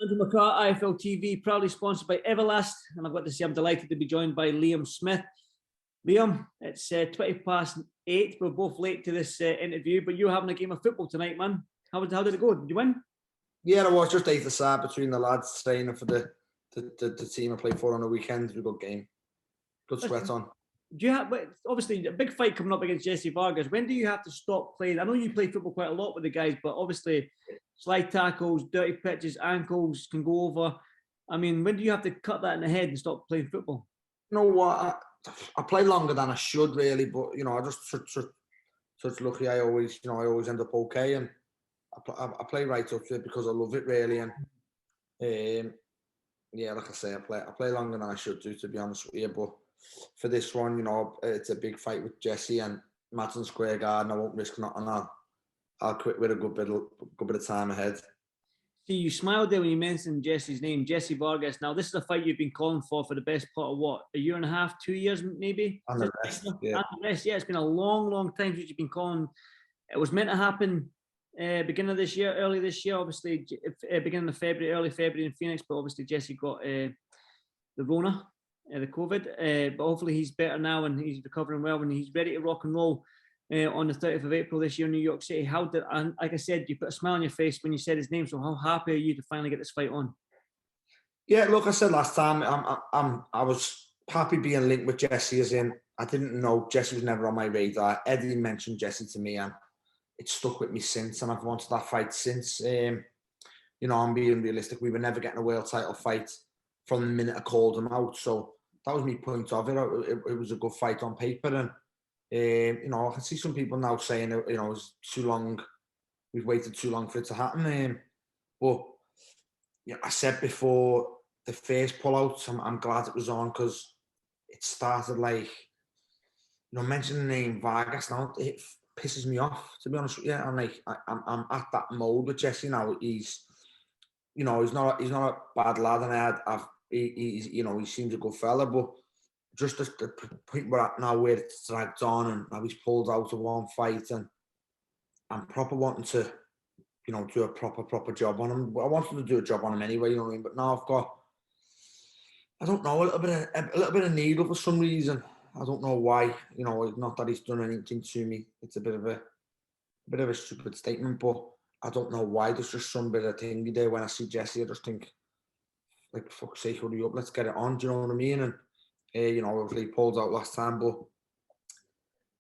to McCART IFL TV, proudly sponsored by Everlast, and I've got to say I'm delighted to be joined by Liam Smith. Liam, it's 8:20. We're both late to this interview, but you're having a game of football tonight, man. How did it go? Did you win? Yeah, I was just 8-aside between the lads training for the team I played for on the weekend. It was a good game. Good sweat on. Do you have, obviously, a big fight coming up against Jessie Vargas. When do you have to stop playing? I know you play football quite a lot with the guys, but obviously slide tackles, dirty pitches, ankles can go over. I mean, when do you have to cut that in the head and stop playing football? You know what? I play longer than I should really, but you know, I just such lucky. I always end up okay, and I play right up to it because I love it really. And yeah, like I say, I play longer than I should do, to be honest with you. But for this one, you know, it's a big fight with Jessie and Madison Square Garden. I won't risk nothing. I'll quit with a good bit of time ahead. See, you smiled there when you mentioned Jessie's name, Jessie Vargas. Now, this is a fight you've been calling for the best part of what, a year and a half, 2 years maybe? And the rest, yeah. And the rest, yeah. It's been a long, long time since you've been calling. It was meant to happen beginning of this year, early this year, obviously, beginning of February, early February in Phoenix, but obviously Jessie got the Rona, the COVID, but hopefully he's better now and he's recovering well and he's ready to rock and roll on the 30th of April this year in New York City. And like I said, you put a smile on your face when you said his name, so how happy are you to finally get this fight on? Yeah, look, I said last time, I was happy being linked with Jessie, as in, I didn't know, Jessie was never on my radar. Eddie mentioned Jessie to me and it's stuck with me since, and I've wanted that fight since. You know, I'm being realistic, we were never getting a world title fight from the minute I called him out, so that was my point of it. It was a good fight on paper, and you know, I can see some people now saying, you know, it's too long, we've waited too long for it to happen. But yeah, I said before the first pullout, I'm glad it was on because it started like, you know, mentioning the name Vargas now, it pisses me off, to be honest with you. I'm like, I'm at that mode with Jessie now. He's, you know, he's not a bad lad, and he's, you know, he seems a good fella, but just the point we're at now where it's dragged on and now he's pulled out of one fight, and I'm proper wanting to, you know, do a proper job on him. I wanted to do a job on him anyway, you know what I mean? But now I've got, I don't know, a little bit of needle for some reason. I don't know why, you know, not that he's done anything to me. It's a bit of a stupid statement, but I don't know why. There's just some bit of thingy there. When I see Jessie, I just think, like, fuck's sake, hurry up, let's get it on. Do you know what I mean? And you know, obviously he pulled out last time, but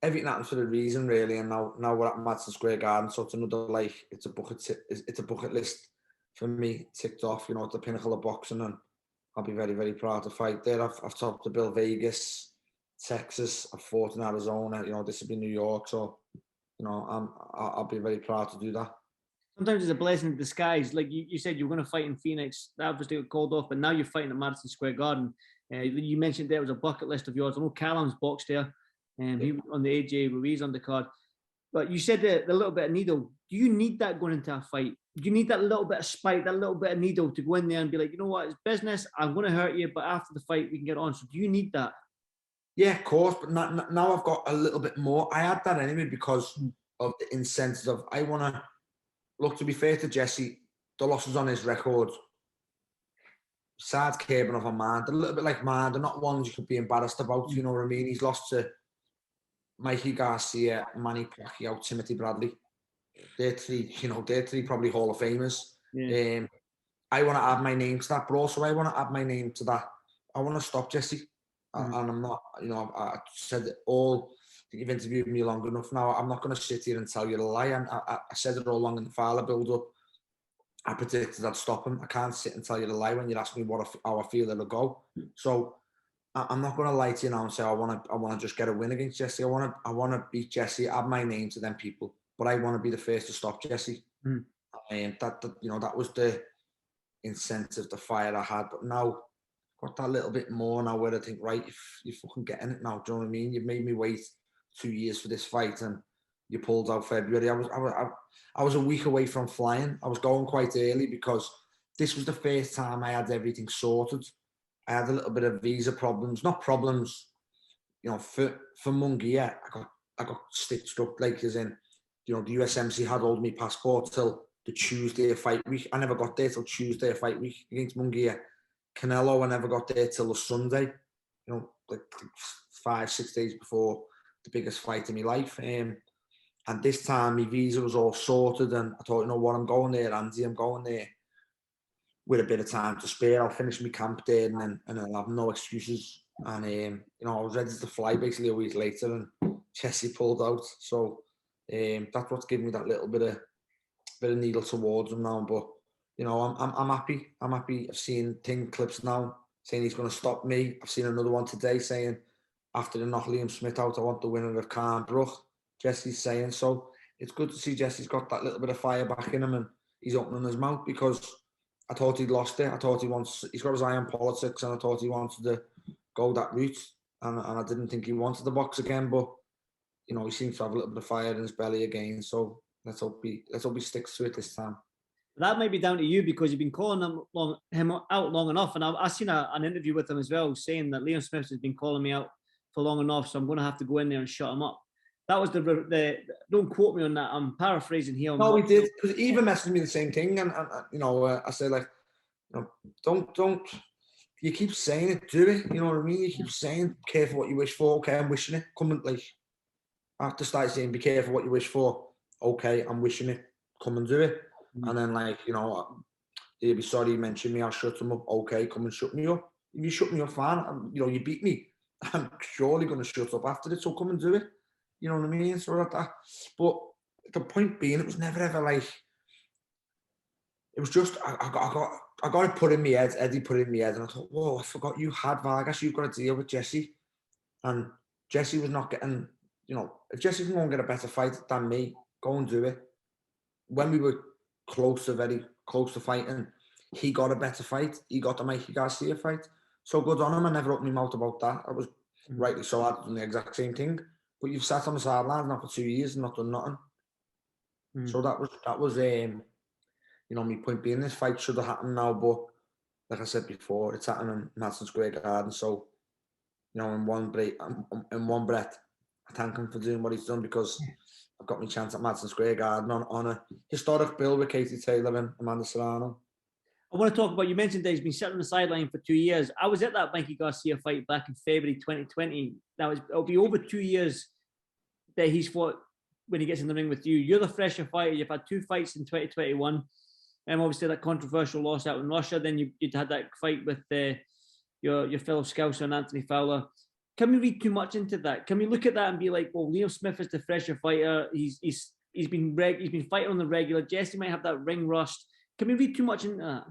everything happens for a reason, really. And now we're at Madison Square Garden, so it's another, like, it's a bucket list for me ticked off. You know, at the pinnacle of boxing, and I'll be very, very proud to fight there. I've talked to Bill Vegas, Texas. I've fought in Arizona. You know, this will be New York, so you know, I'll be very proud to do that. Sometimes it's a blessing in disguise. Like you said, you were going to fight in Phoenix. That obviously got called off, but now you're fighting at Madison Square Garden. You mentioned there was a bucket list of yours. I know Callum's boxed there, and he was on the AJ Ruiz undercard. But you said the little bit of needle. Do you need that going into a fight? Do you need that little bit of spite, that little bit of needle to go in there and be like, you know what, it's business. I'm going to hurt you, but after the fight, we can get on. So do you need that? Yeah, of course. But now I've got a little bit more. I had that anyway because of the incentive of, I want to, look, to be fair to Jessie, the losses on his record, besides Kerbin of mine, they're a little bit like mine. They're not ones you could be embarrassed about, you know what I mean? He's lost to Mikey Garcia, Manny Pacquiao, Timothy Bradley. They're three probably Hall of Famers. Yeah. I want to add my name to that, but also I want to add my name to that. I want to stop Jessie. And I'm not, you know, I said it all. You've interviewed me long enough now. I'm not going to sit here and tell you a lie. I said it all along in the Fowler build-up. I predicted I'd stop him. I can't sit and tell you the lie when you ask me how I feel it'll go. So I'm not going to lie to you now and say I want to just get a win against Jessie. I want to beat Jessie, add my name to them people, but I want to be the first to stop Jessie. And that you know, that was the incentive, the fire I had. But now got that little bit more now where I think, right, if you're fucking getting it now, do you know what I mean? You've made me wait 2 years for this fight, and you pulled out February. I was a week away from flying. I was going quite early because this was the first time I had everything sorted. I had a little bit of visa problems, not problems, you know, for Mungie. Yeah, I got stitched up, like, as in, you know, the USMC had hold me passport till the Tuesday of fight week. I never got there till Tuesday of fight week against Munguia. Canelo, I never got there till the Sunday, you know, like 5-6 days before the biggest fight in my life. And this time my visa was all sorted, and I thought, you know what, I'm going there, Andy, I'm going there with a bit of time to spare. I'll finish my camp there, and I'll have no excuses. And you know, I was ready to fly basically a week later, and Jessie pulled out. So that's what's given me that little bit of needle towards him now. But you know, I'm happy. I'm happy. I've seen clips now saying he's going to stop me. I've seen another one today saying after the knock Liam Smith out, I want the winner of Khan Brook. Jessie's saying so. It's good to see Jessie's got that little bit of fire back in him, and he's opening his mouth, because I thought he'd lost it. I thought he's got his eye on politics, and I thought he wanted to go that route, and I didn't think he wanted to box again. But you know, he seems to have a little bit of fire in his belly again. So let's hope he sticks to it this time. That might be down to you, because you've been calling him out long enough, and I've seen an interview with him as well, saying that Liam Smith has been calling me out for long enough, so I'm going to have to go in there and shut him up. That was the don't quote me on that. I'm paraphrasing here. No, he did, because he even messaged me the same thing, and you know, I said, like, you know, don't. You keep saying it, do it. You know what I mean? You keep saying, careful what you wish for. Okay, I'm wishing it. Come and, like, I have to start saying, be careful what you wish for. Okay, I'm wishing it. Come and do it. And then, like, you know, he'll be sorry you mentioned me. I'll shut him up. Okay, come and shut me up. If you shut me up, fine. You know, you beat me. I'm surely going to shut up after it. So come and do it. You know what I mean? So that. But the point being, it was never ever like. It was just I got it put in my head. Eddie put it in my head, and I thought, whoa, I forgot you had Vargas. You've got to deal with Jessie, and Jessie was not getting. You know, if Jessie can go and get a better fight than me, go and do it. When we were very close to fighting, he got a better fight. He got the Mikey Garcia fight. So good on him. I never opened my mouth about that. I was rightly so. I'd done the exact same thing. But you've sat on the sidelines now for 2 years and not done nothing. So that was you know, my point being, this fight should have happened now, but like I said before, it's happening in Madison Square Garden. So, you know, in one breath, I thank him for doing what he's done, because I've got my chance at Madison Square Garden on a historic bill with Katie Taylor and Amanda Serrano. I want to talk about, you mentioned that he's been sitting on the sideline for 2 years. I was at that Mikey Garcia fight back in February 2020. It'll be over 2 years that he's fought when he gets in the ring with you. You're the fresher fighter. You've had 2 fights in 2021. Obviously that controversial loss out in Russia. Then you'd had that fight with your fellow Scouser and Anthony Fowler. Can we read too much into that? Can we look at that and be like, well, Liam Smith is the fresher fighter. He's been fighting on the regular. Jessie might have that ring rust. Can we read too much into that?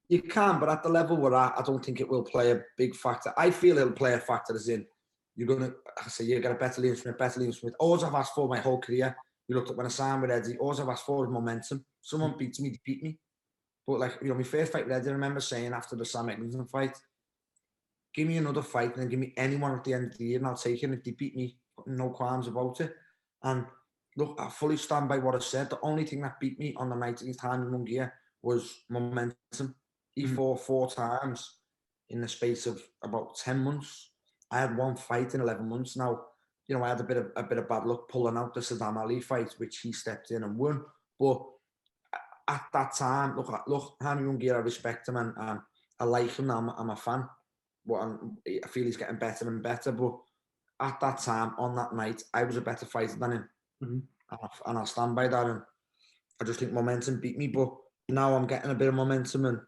You can, but at the level we're at, I don't think it will play a big factor. I feel it'll play a factor, as in you're gonna get a better Liam Smith. All I've asked for my whole career. You looked at when I signed with Eddie, all I've asked for is momentum. Someone beats me, they beat me. But, like, you know, my first fight with Eddie, I remember saying after the Sam Eglinton fight, give me another fight and then give me anyone at the end of the year and I'll take it. If they beat me, no qualms about it. And look, I fully stand by what I said. The only thing that beat me on the night against Jaime Munguia was momentum. He fought 4 times in the space of about 10 months. I had 1 fight in 11 months now. You know, I had a bit of bad luck pulling out the Saddam Ali fight, which he stepped in and won. But at that time, look, Jaime Munguia, I respect him and I like him. I'm a fan. But I feel he's getting better and better. But at that time, on that night, I was a better fighter than him. And I'll stand by that. And I just think momentum beat me. But now I'm getting a bit of momentum. And,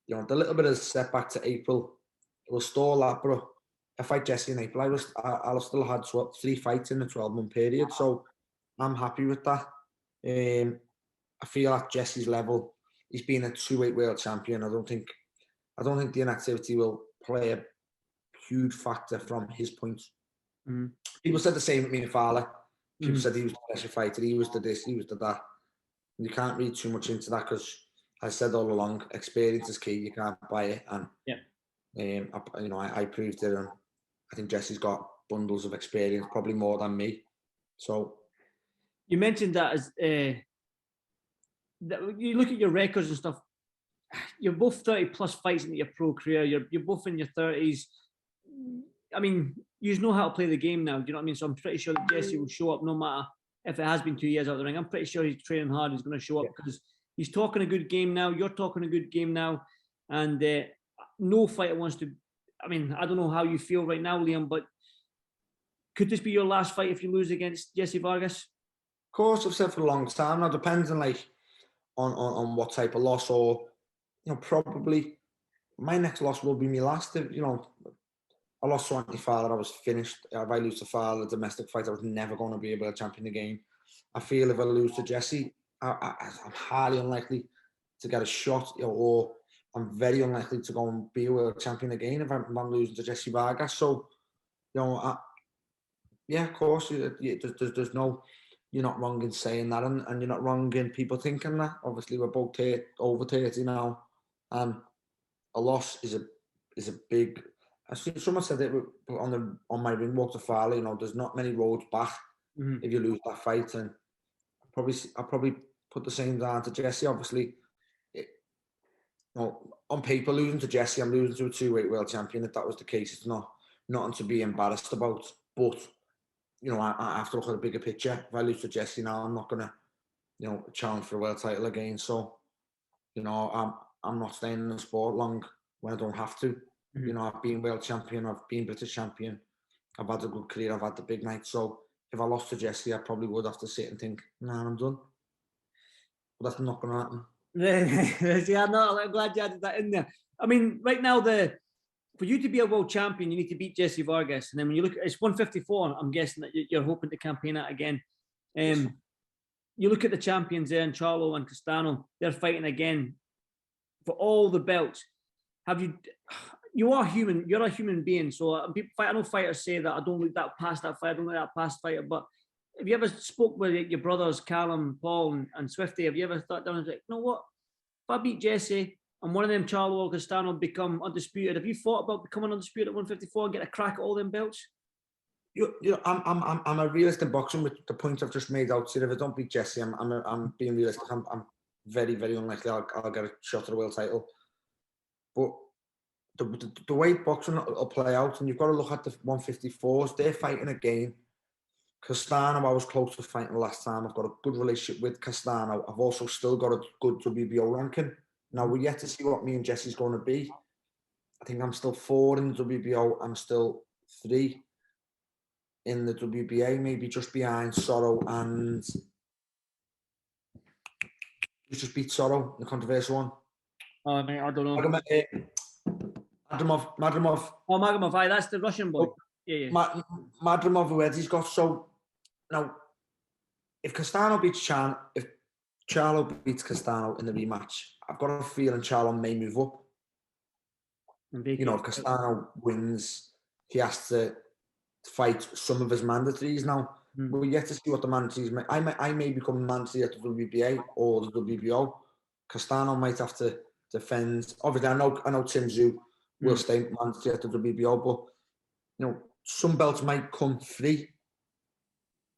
you know, the little bit of setback to April, it will stall that. But if I fight Jessie in April, I'll still had 3 fights in the 12-month period. So I'm happy with that. I feel at Jessie's level, he's been a 2-weight world champion. I don't think the inactivity will play a huge factor from his point. People said the same with me and Fowler. People said he was the best fighter, he was the this, he was the that. And you can't read too much into that, because I said all along, experience is key. You can't buy it, and you know, I proved it, and I think Jessie's got bundles of experience, probably more than me. So you mentioned that as you look at your records and stuff. You're both 30+ fights into your pro career. You're both in your 30s. I mean, you know how to play the game now. Do you know what I mean? So I'm pretty sure that Jessie will show up no matter if it has been 2 years out of the ring. I'm pretty sure he's training hard. He's going to show up because he's talking a good game now. You're talking a good game now. And no fighter wants to, I mean, I don't know how you feel right now, Liam, but could this be your last fight if you lose against Jessie Vargas? Of course, I've said for a long time. Now, depends on like on what type of loss, or probably my next loss will be my last. I lost to Anthony Fowler, I was finished. If I lose to Fowler, a domestic fight, I was never going to be able to champion again. I feel if I lose to Jessie, I'm highly unlikely to get a shot, or I'm very unlikely to go and be a world champion again if I'm losing to Jessie Vargas. So, yeah, of course, there's no, you're not wrong in saying that, and you're not wrong in people thinking that. Obviously, we're both over 30 now, and a loss is a big. I see someone said it on my ring walk to Farley. There's not many roads back if you lose that fight, and I'll probably put the same down to Jessie. Obviously, on paper, losing to Jessie, I'm losing to a 2-weight world champion. If that was the case, it's nothing to be embarrassed about. But I have to look at the bigger picture. If I lose to Jessie now, I'm not gonna, challenge for a world title again. So, I'm not staying in the sport long when I don't have to. I've been world champion, I've been British champion, I've had a good career, I've had the big night. So if I lost to Jessie, I probably would have to sit and think, nah, I'm done. But that's not going to happen. Yeah, no, I'm glad you added that in there. I mean, right now, for you to be a world champion, you need to beat Jessie Vargas. And then when you look at it's 154, I'm guessing that you're hoping to campaign that again. You look at the champions there, and CHARLO and CASTANO, they're fighting again for all the belts. You are human. You're a human being. So I know fighters say that I don't look that past that fight. I don't look that past fighter. But have you ever spoke with your brothers, Callum, Paul, and Swifty? Have you ever thought down and like, you know what? If I beat Jessie and one of them, CHARLO or CASTANO, become undisputed, have you thought about becoming undisputed at 154 and get a crack at all them belts? I'm a realist in boxing with the point I've just made out. So if I don't beat Jessie, I'm being realistic. I'm very, very unlikely I'll get a shot at a world title. But the way boxing will play out, and you've got to look at the 154s, they're fighting again. Castano, I was close to fighting the last time. I've got a good relationship with Castano. I've also still got a good WBO ranking. Now, we're yet to see what me and Jessie's going to be. I think I'm still 4 in the WBO. I'm still 3 in the WBA, maybe just behind Sorrow and... You just beat Sorrow, the controversial one. Oh, mate, I don't know. Madrimov. Oh, Magomedov, aye, that's the Russian boy. Yeah. Madrimov, who he's got. So now, if Castano beats if CHARLO beats Castano in the rematch, I've got a feeling CHARLO may move up. If Castano wins, he has to fight some of his mandatories now. We're yet to see what the mandatories may. I may become mandatory at the WBA or the WBO. Castano might have to defend. Obviously, I know Tim Zhu will stay mandatory at the WBO, but some belts might come free.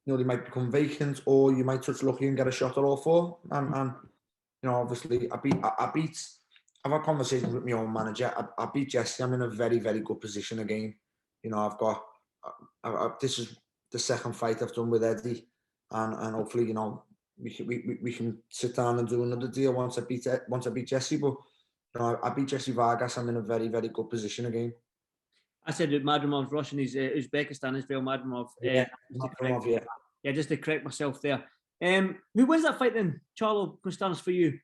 They might become vacant, or you might touch lucky and get a shot at all 4. And obviously, I've had conversations with my own manager. I beat Jessie. I'm in a very, very good position again. This is the second fight I've done with Eddie, and hopefully, we can sit down and do another deal once I beat Jessie. But I beat Jessie Vargas. I'm in a very, very good position again. I said that Madrimov's Russian. He's Uzbekistan. Israel Madrimov. Madrimov, yeah. Yeah, just to correct myself there. Who wins that fight then? CHARLO, Castano's for you?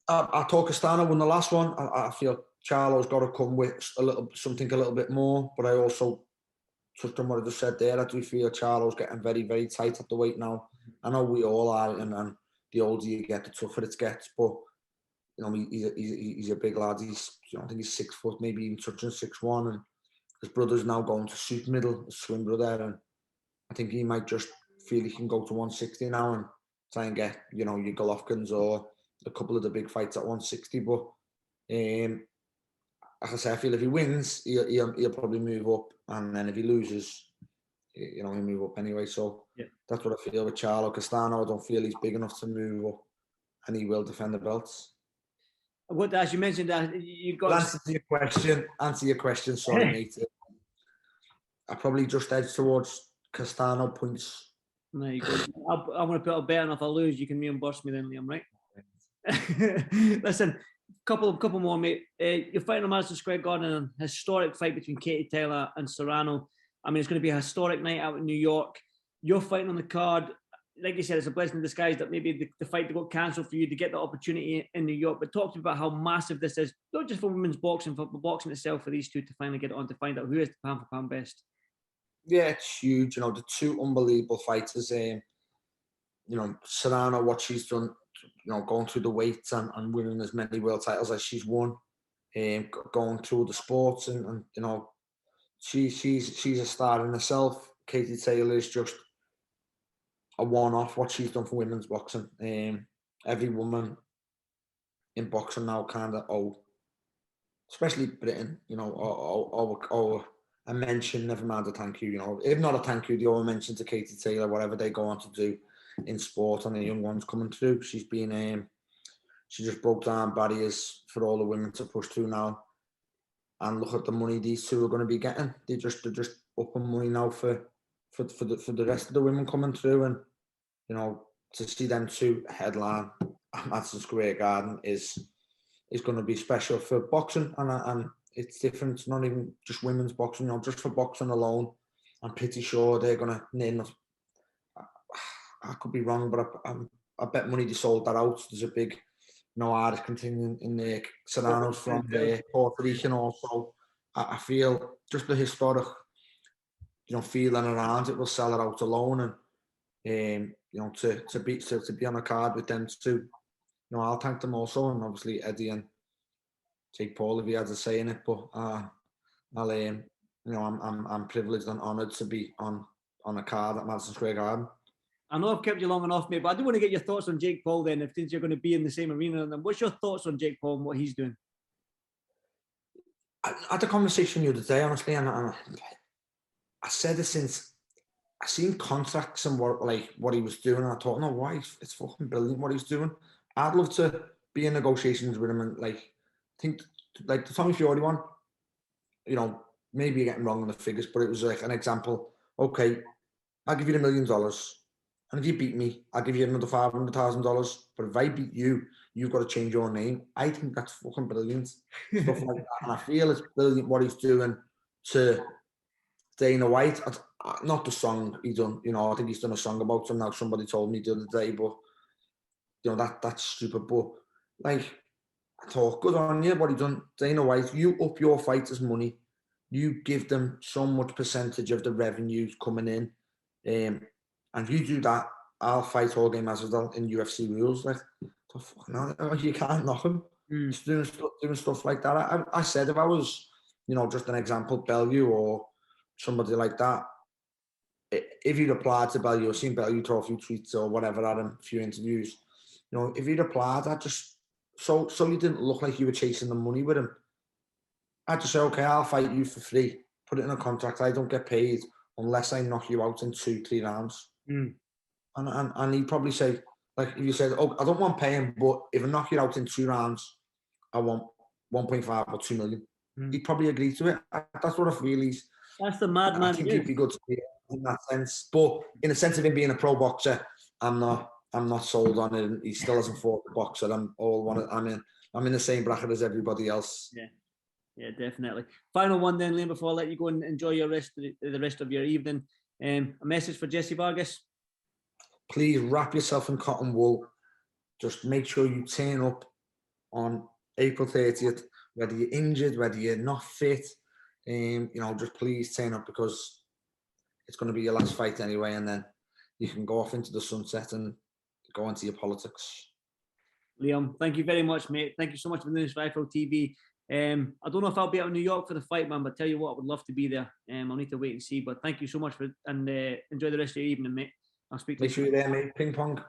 I thought Castano won the last one. I feel CHARLO's got to come with something a little bit more. But I also touched on what I just said there. I do feel CHARLO's getting very, very tight at the weight now. I know we all are, and the older you get, the tougher it gets. But he's a big lad. I think he's 6 foot, maybe even touching 6'1", and his brother's now going to super middle, his twin brother, and I think he might just feel he can go to 160 now and try and get your Golovkins or a couple of the big fights at 160. But like I say, I feel if he wins, he'll probably move up, and then if he loses, he'll move up anyway. So that's what I feel with CHARLO. Castano, I don't feel he's big enough to move up, and he will defend the belts. What, as you mentioned, that you got Answer your question. Sorry, mate. I probably just edge towards Castano points There you go. I'm going to put a bet on if I lose, you can reimburse me then, Liam, right? Listen, couple more, mate. You're fighting on Madison Square Garden, in a historic fight between Katie Taylor and Serrano. I mean, it's going to be a historic night out in New York. You're fighting on the card. Like you said, it's a blessing in disguise that maybe the fight got cancelled for you to get the opportunity in New York. But talk to me about how massive this is, not just for women's boxing, for boxing itself, for these two to finally get it on, to find out who is the pound for pound best. Yeah, it's huge. You know, the two unbelievable fighters. You know, Serrano, what she's done, you know, going through the weights and winning as many world titles as she's won, going through the sports, and you know, she's a star in herself. Katie Taylor is just a one-off. What she's done for women's boxing. Every woman in boxing now kind of especially Britain, you know, a mention, never mind a thank you. You know, if not a thank you, they owe a mention to Katie Taylor, whatever they go on to do in sport, and the young ones coming through. She's been, she just broke down barriers for all the women to push through now. And look at the money these two are going to be getting. They're just upping money now for the rest of the women coming through, and you know, to see them two headline at Madison Square Garden is going to be special for boxing, and it's different. It's not even just women's boxing, you know, just for boxing alone. I'm pretty sure they're going to name. I could be wrong, but I bet money they sold that out. There's a big, you know, Irish contingent in there. Serrano's from there, Puerto Rican also. I feel just the historic, you know, feeling around it will sell it out alone, and you know, to be on a card with them too. You know, I'll thank them also, and obviously Eddie and Jake Paul if he had a say in it. But I'll you know, I'm privileged and honoured to be on a card at Madison Square Garden. I know I've kept you long enough, mate, but I do want to get your thoughts on Jake Paul then, if since you're going to be in the same arena. And what's your thoughts on Jake Paul and what he's doing? I had a conversation the other day, honestly, and I said it since I seen contracts and what he was doing, and I thought, no, why? It's fucking brilliant what he's doing. I'd love to be in negotiations with him, and I think like the Tommy Fury one, you know, maybe you're getting wrong on the figures, but it was like an example. Okay, I'll give you $1 million. And if you beat me, I'll give you another $500,000. But if I beat you, you've got to change your name. I think that's fucking brilliant. Stuff like that. And I feel it's brilliant what he's doing to Dana White. Not the song he done, you know, I think he's done a song about him now. Somebody told me the other day, but you know, that's stupid. But like, I thought, good on you, what he done. Dana White, you up your fighters' money. You give them so much percentage of the revenues coming in. And if you do that, I'll fight all game Masvidal in UFC rules. Like, no, you can't knock him. He's doing stuff like that. I said if I was, you know, just an example, Bellew or somebody like that, if he'd applied to Bellew, I've seen Bellew throw a few tweets or whatever at him, a few interviews, you know, if he'd applied, I'd just, so you didn't look like you were chasing the money with him, I'd just say, okay, I'll fight you for free. Put it in a contract. I don't get paid unless I knock you out in 2-3 rounds. And he'd probably say, like, if you said, oh, I don't want paying, but if I knock you out in 2 rounds, I want 1.5 or 2 million. He'd probably agree to it. That's what I feel. That's the madman. I think he'd be good to be in that sense. But in the sense of him being a pro boxer, I'm not sold on it. He still hasn't fought a boxer. I'm in the same bracket as everybody else. Yeah, definitely. Final one then, Liam, before I let you go and enjoy the rest of your evening. A message for Jessie Vargas. Please wrap yourself in cotton wool. Just make sure you turn up on April 30th, whether you're injured, whether you're not fit. You know, just please turn up, because it's going to be your last fight anyway, and then you can go off into the sunset and go into your politics. Liam, thank you very much, mate. Thank you so much for doing this for IFL TV. I don't know if I'll be out in New York for the fight, man, but tell you what, I would love to be there. I'll need to wait and see, but thank you so much for it, and enjoy the rest of your evening, mate. I'll speak to you. Make sure you're there, mate. Ping pong.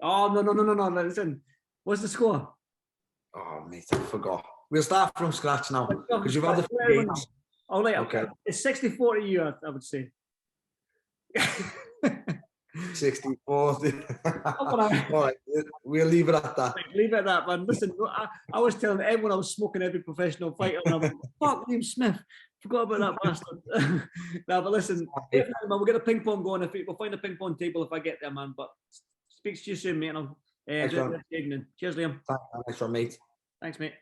Oh, no. Listen, what's the score? Oh, mate, I forgot. We'll start from scratch now, because you've had the games. Oh, right, okay. It's 64 to you, I would say. 60-40. All right, we'll leave it at that. Leave it at that, man. Listen, I was telling everyone I was smoking every professional fighter, and I'm like, fuck Liam Smith. Forgot about that bastard. No, but listen, man, we'll get a ping pong going. We'll find a ping pong table if I get there, man. But speaks to you soon, mate. And I'll enjoy the evening. Cheers, Liam. Thanks, mate. Thanks, mate.